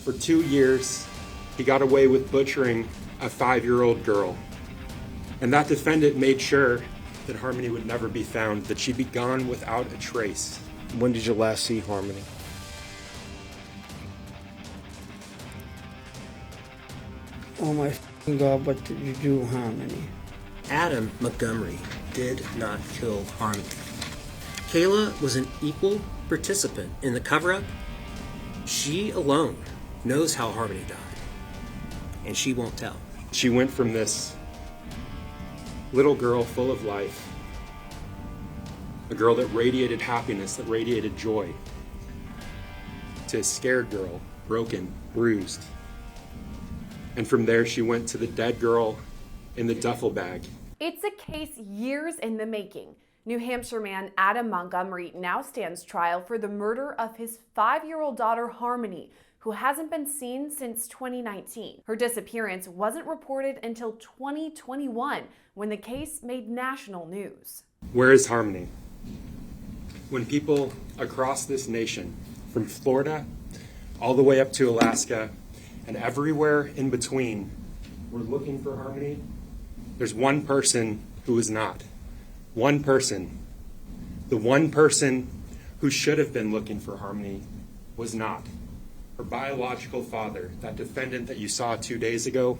For 2 years, he got away with butchering a 5-year-old girl. And that defendant made sure that Harmony would never be found, that she'd be gone without a trace. When did you last see Harmony? Oh my f***ing God, what did you do, Harmony? Adam Montgomery did not kill Harmony. Kayla was an equal participant in the cover-up. She alone knows how Harmony died, and she won't tell. She went from this little girl full of life, a girl that radiated happiness, that radiated joy, to a scared girl, broken, bruised. And from there, she went to the dead girl in the duffel bag. It's a case years in the making. New Hampshire man Adam Montgomery now stands trial for the murder of his 5-year-old daughter Harmony, who hasn't been seen since 2019. Her disappearance wasn't reported until 2021, when the case made national news. Where is Harmony? When people across this nation, from Florida all the way up to Alaska, and everywhere in between, were looking for Harmony, there's one person who is not. One person. The one person who should have been looking for Harmony was not. Her biological father, that defendant that you saw 2 days ago.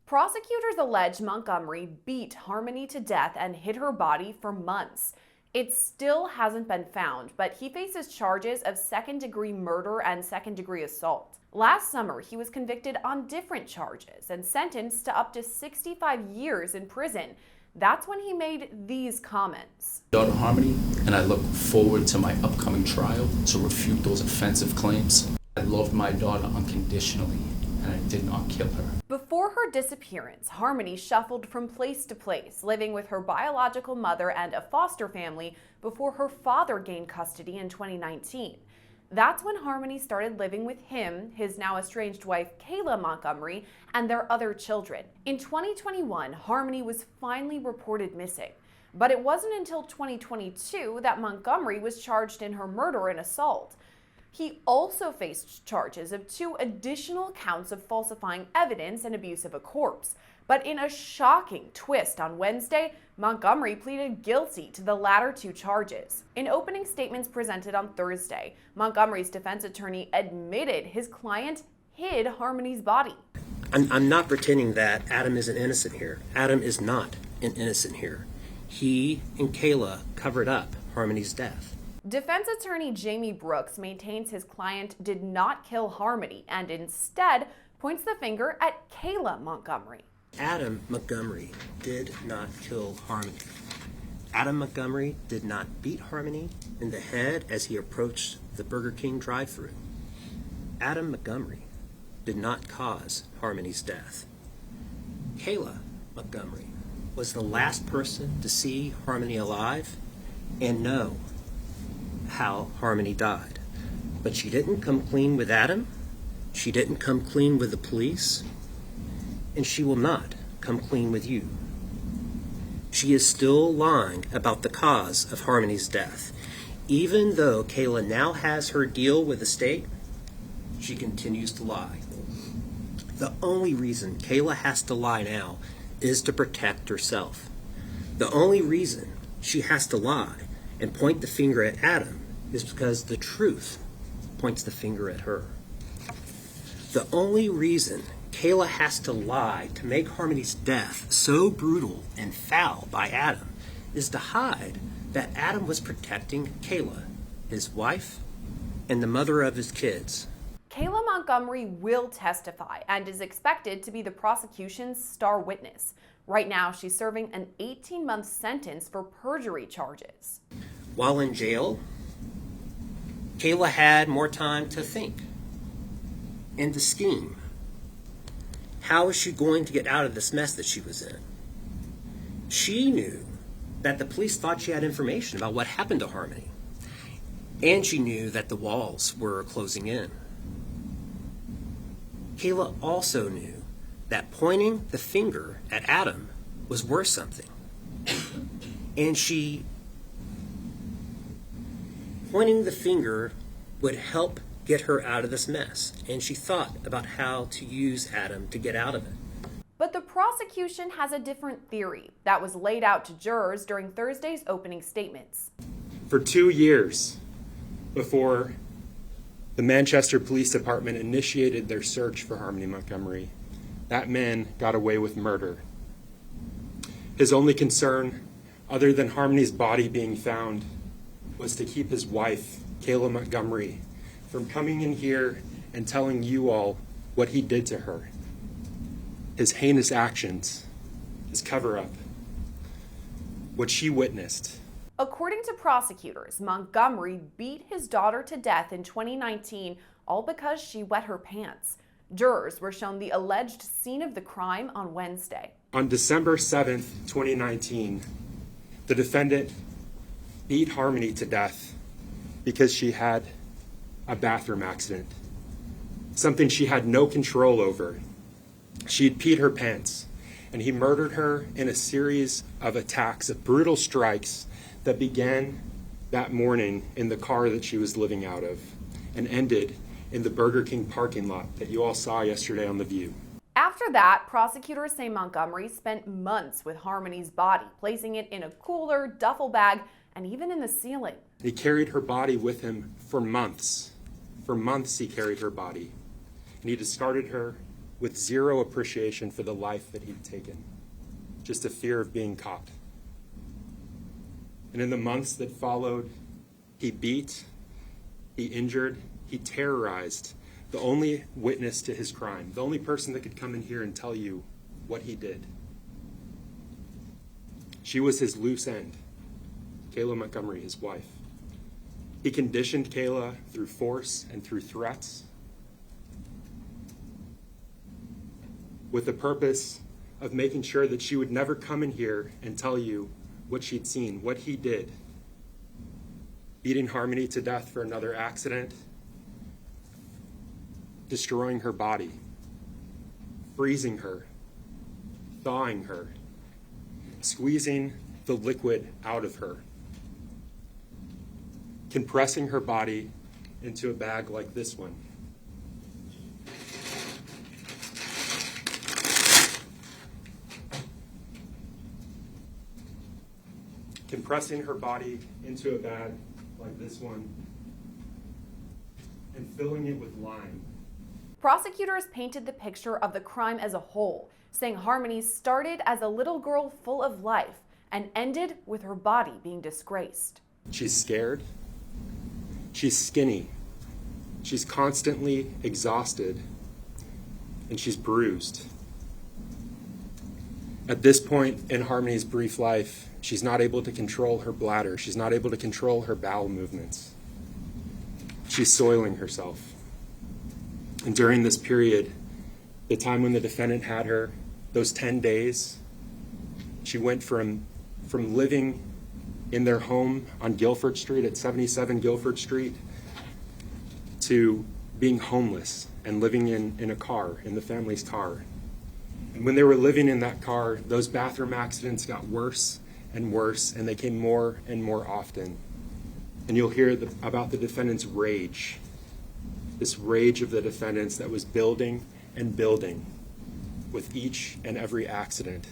Prosecutors allege Montgomery beat Harmony to death and hid her body for months. It still hasn't been found, but he faces charges of second-degree murder and second-degree assault. Last summer, he was convicted on different charges and sentenced to up to 65 years in prison. That's when he made these comments. Daughter Harmony, and I look forward to my upcoming trial to refute those offensive claims. I loved my daughter unconditionally, and I did not kill her. Before her disappearance, Harmony shuffled from place to place, living with her biological mother and a foster family before her father gained custody in 2019. That's when Harmony started living with him, his now estranged wife Kayla Montgomery, and their other children. In 2021, Harmony was finally reported missing. But it wasn't until 2022 that Montgomery was charged in her murder and assault. He also faced charges of 2 additional counts of falsifying evidence and abuse of a corpse. But in a shocking twist on Wednesday, Montgomery pleaded guilty to the latter 2 charges. In opening statements presented on Thursday, Montgomery's defense attorney admitted his client hid Harmony's body. I'm not pretending that Adam isn't innocent here. Adam is not an innocent here. He and Kayla covered up Harmony's death. Defense attorney Jamie Brooks maintains his client did not kill Harmony and instead points the finger at Kayla Montgomery. Adam Montgomery did not kill Harmony. Adam Montgomery did not beat Harmony in the head as he approached the Burger King drive-thru. Adam Montgomery did not cause Harmony's death. Kayla Montgomery was the last person to see Harmony alive and know how Harmony died. But she didn't come clean with Adam. She didn't come clean with the police. And she will not come clean with you. She is still lying about the cause of Harmony's death. Even though Kayla now has her deal with the state, she continues to lie. The only reason Kayla has to lie now is to protect herself. The only reason she has to lie and point the finger at Adam is because the truth points the finger at her. The only reason Kayla has to lie to make Harmony's death so brutal and foul by Adam is to hide that Adam was protecting Kayla, his wife, and the mother of his kids. Kayla Montgomery will testify and is expected to be the prosecution's star witness. Right now, she's serving an 18-month sentence for perjury charges. While in jail, Kayla had more time to think and to scheme. How was she going to get out of this mess that she was in? She knew that the police thought she had information about what happened to Harmony, and she knew that the walls were closing in. Kayla also knew that pointing the finger at Adam was worth something. And pointing the finger would help get her out of this mess, and she thought about how to use Adam to get out of it. But the prosecution has a different theory that was laid out to jurors during Thursday's opening statements. For 2 years before the Manchester Police Department initiated their search for Harmony Montgomery, that man got away with murder. His only concern, other than Harmony's body being found, was to keep his wife, Kayla Montgomery, from coming in here and telling you all what he did to her. His heinous actions, his cover-up, what she witnessed. According to prosecutors, Montgomery beat his daughter to death in 2019, all because she wet her pants. Jurors were shown the alleged scene of the crime on Wednesday. On December 7th, 2019, the defendant beat Harmony to death because she had a bathroom accident, something she had no control over. She'd peed her pants, and he murdered her in a series of attacks, of brutal strikes that began that morning in the car that she was living out of and ended in the Burger King parking lot that you all saw yesterday on The View. After that, prosecutors say Montgomery spent months with Harmony's body, placing it in a cooler, duffel bag, and even in the ceiling. He carried her body with him for months. For months he carried her body, and he discarded her with zero appreciation for the life that he'd taken, just a fear of being caught. And in the months that followed, he beat, he injured, he terrorized the only witness to his crime, the only person that could come in here and tell you what he did. She was his loose end, Kayla Montgomery, his wife. He conditioned Kayla through force and through threats with the purpose of making sure that she would never come in here and tell you what she'd seen, what he did. Beating Harmony to death for another accident, destroying her body, freezing her, thawing her, squeezing the liquid out of her, compressing her body into a bag like this one. Compressing her body into a bag like this one and filling it with lime. Prosecutors painted the picture of the crime as a whole, saying Harmony started as a little girl full of life and ended with her body being disgraced. She's scared. She's skinny. She's constantly exhausted. And she's bruised. At this point in Harmony's brief life, she's not able to control her bladder. She's not able to control her bowel movements. She's soiling herself. And during this period, the time when the defendant had her, those 10 days, she went from living in their home on Guilford Street at 77 Guilford Street to being homeless and living in a car, in the family's car. And when they were living in that car, those bathroom accidents got worse and worse, and they came more and more often. And you'll hear about the defendant's rage, this rage of the defendants that was building and building with each and every accident.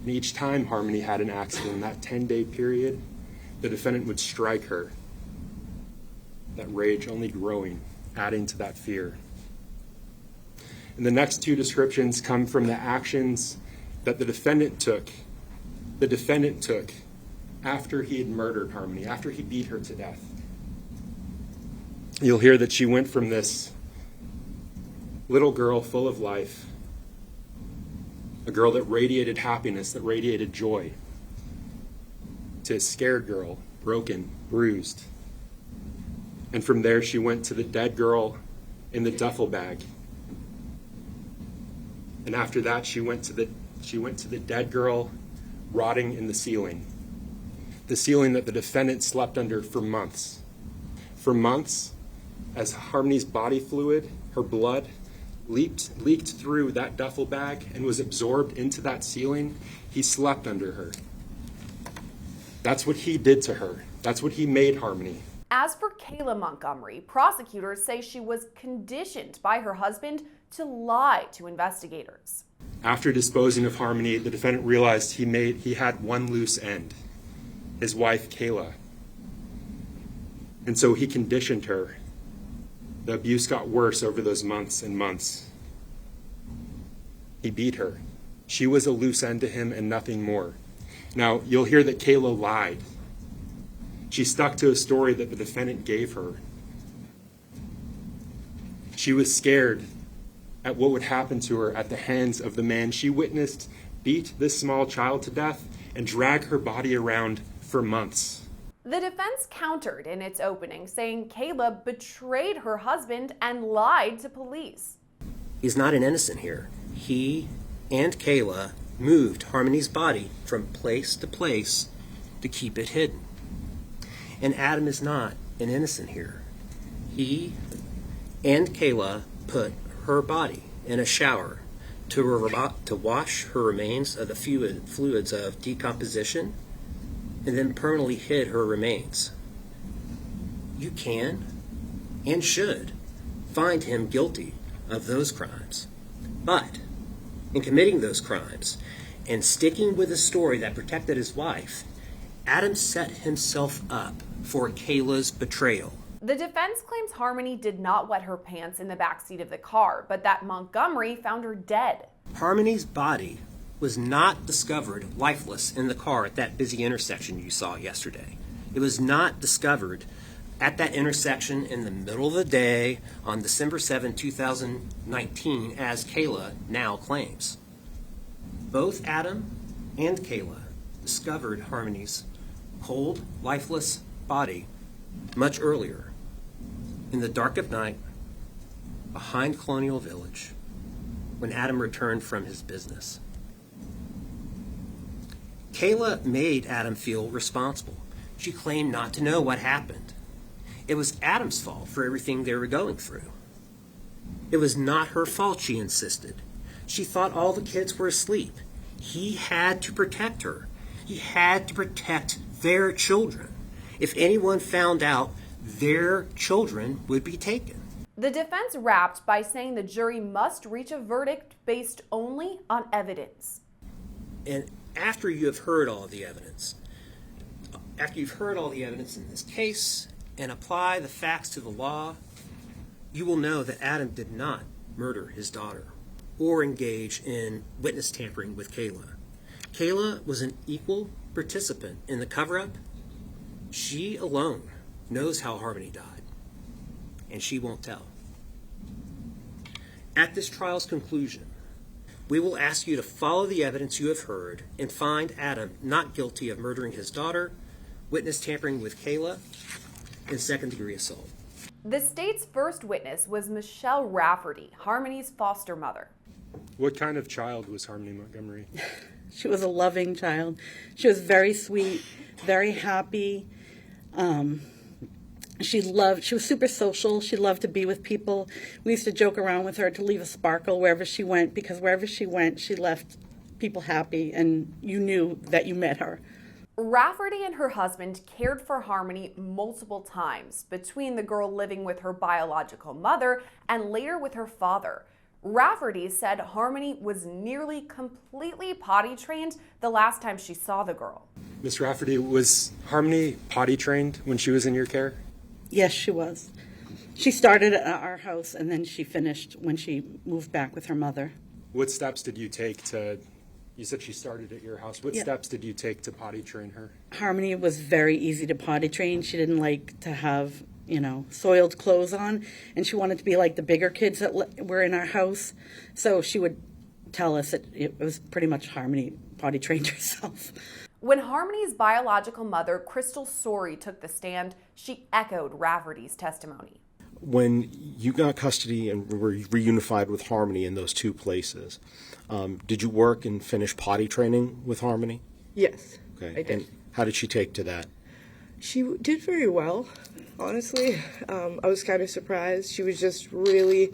And each time Harmony had an accident in that 10-day period, the defendant would strike her. That rage only growing, adding to that fear. And the next two descriptions come from the actions that the defendant took after he had murdered Harmony, after he beat her to death. You'll hear that she went from this little girl full of life, a girl that radiated happiness, that radiated joy, to a scared girl, broken, bruised. And from there she went to the dead girl in the duffel bag. And after that she went to the dead girl rotting in the ceiling that the defendant slept under for months. For months, as Harmony's body fluid, her blood, leaked through that duffel bag and was absorbed into that ceiling, he slept under her. That's what he did to her. That's what he made Harmony. As for Kayla Montgomery, prosecutors say she was conditioned by her husband to lie to investigators. After disposing of Harmony, the defendant realized he had one loose end, his wife Kayla. And so he conditioned her. The abuse got worse over those months and months. He beat her. She was a loose end to him and nothing more. Now, you'll hear that Kayla lied. She stuck to a story that the defendant gave her. She was scared at what would happen to her at the hands of the man she witnessed beat this small child to death and drag her body around for months. The defense countered in its opening, saying Kayla betrayed her husband and lied to police. He's not an innocent here. He and Kayla moved Harmony's body from place to place to keep it hidden. And Adam is not an innocent here. He and Kayla put her body in a shower to wash her remains of the fluids of decomposition and then permanently hid her remains. You can and should find him guilty of those crimes. But in committing those crimes and sticking with a story that protected his wife, Adam set himself up for Kayla's betrayal. The defense claims Harmony did not wet her pants in the backseat of the car, but that Montgomery found her dead. Harmony's body was not discovered lifeless in the car at that busy intersection you saw yesterday. It was not discovered at that intersection in the middle of the day on December 7, 2019, as Kayla now claims. Both Adam and Kayla discovered Harmony's cold, lifeless body much earlier, in the dark of night, behind Colonial Village, when Adam returned from his business. Kayla made Adam feel responsible. She claimed not to know what happened. It was Adam's fault for everything they were going through. It was not her fault, she insisted. She thought all the kids were asleep. He had to protect her. He had to protect their children. If anyone found out, their children would be taken. The defense wrapped by saying the jury must reach a verdict based only on evidence. And after you have heard all the evidence, after you've heard all the evidence in this case and apply the facts to the law, you will know that Adam did not murder his daughter or engage in witness tampering with Kayla. Kayla was an equal participant in the cover-up. She alone knows how Harmony died, and she won't tell. At this trial's conclusion, we will ask you to follow the evidence you have heard and find Adam not guilty of murdering his daughter, witness tampering with Kayla, and second-degree assault. The state's first witness was Michelle Rafferty, Harmony's foster mother. What kind of child was Harmony Montgomery? She was a loving child. She was very sweet, very happy. She was super social. She loved to be with people. We used to joke around with her to leave a sparkle wherever she went, because wherever she went, she left people happy, and you knew that you met her. Rafferty and her husband cared for Harmony multiple times, between the girl living with her biological mother and later with her father. Rafferty said Harmony was nearly completely potty trained the last time she saw the girl. Miss Rafferty, was Harmony potty trained when she was in your care? Yes, she was. She started at our house, and then she finished when she moved back with her mother. What steps did you take to, you said she started at your house. What steps did you take to potty train her? Harmony was very easy to potty train. She didn't like to have, soiled clothes on, and she wanted to be like the bigger kids that were in our house. So she would tell us that it was pretty much Harmony potty trained herself. When Harmony's biological mother, Crystal Sorey, took the stand, she echoed Rafferty's testimony. When you got custody and were reunified with Harmony in those two places, did you work and finish potty training with Harmony? Yes, Okay. I did. And how did she take to that? She did very well, honestly. I was kind of surprised. She was just really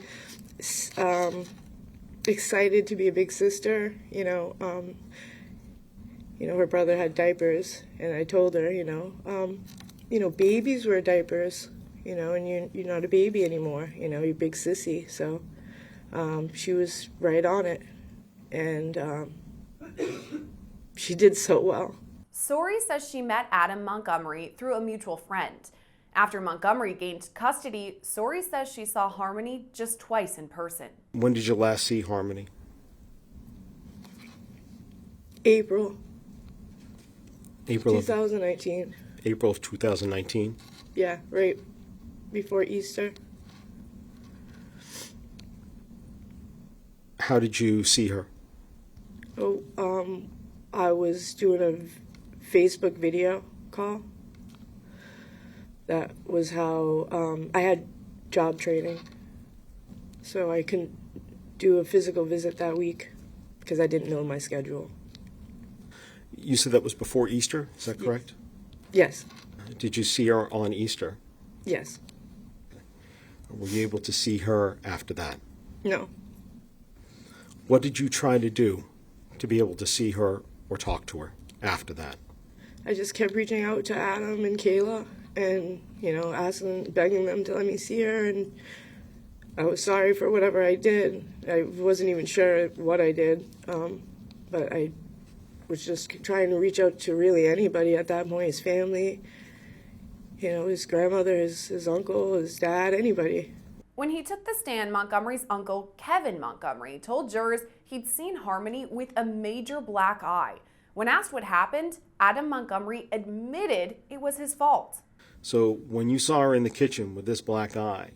excited to be a big sister, her brother had diapers, and I told her, babies wear diapers, and you're not a baby anymore, you're a big sissy. So she was right on it, and she did so well. Sori says she met Adam Montgomery through a mutual friend. After Montgomery gained custody, Sori says she saw Harmony just twice in person. When did you last see Harmony? April Of 2019. April of 2019. Yeah, right before Easter. How did you see her? I was doing a Facebook video call. That was how I had job training, so I couldn't do a physical visit that week because I didn't know my schedule. You said that was before Easter, is that correct? Yes. Did you see her on Easter? Yes. Were you able to see her after that? No. What did you try to do to be able to see her or talk to her after that? I just kept reaching out to Adam and Kayla and, asking, begging them to let me see her, and I was sorry for whatever I did. I wasn't even sure what I did, but I was just trying to reach out to really anybody at that point, his family, his grandmother, his uncle, his dad, anybody. When he took the stand, Montgomery's uncle, Kevin Montgomery, told jurors he'd seen Harmony with a major black eye. When asked what happened, Adam Montgomery admitted it was his fault. So when you saw her in the kitchen with this black eye,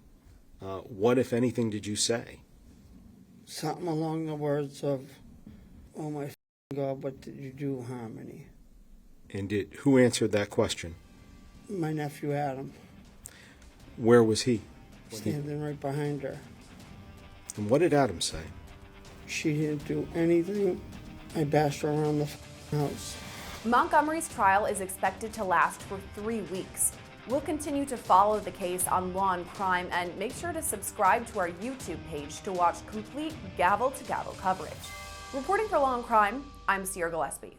what, if anything, did you say? Something along the words of, "Oh my God, what did you do, Harmony?" And who answered that question? My nephew Adam, Where was he? standing right behind her. And what did Adam say? She didn't do anything. I bashed her around the house. Montgomery's trial is expected to last for 3 weeks. We'll continue to follow the case on Law&Crime, and make sure to subscribe to our YouTube page to watch complete gavel-to-gavel coverage. Reporting for Law&Crime, I'm Gillespie.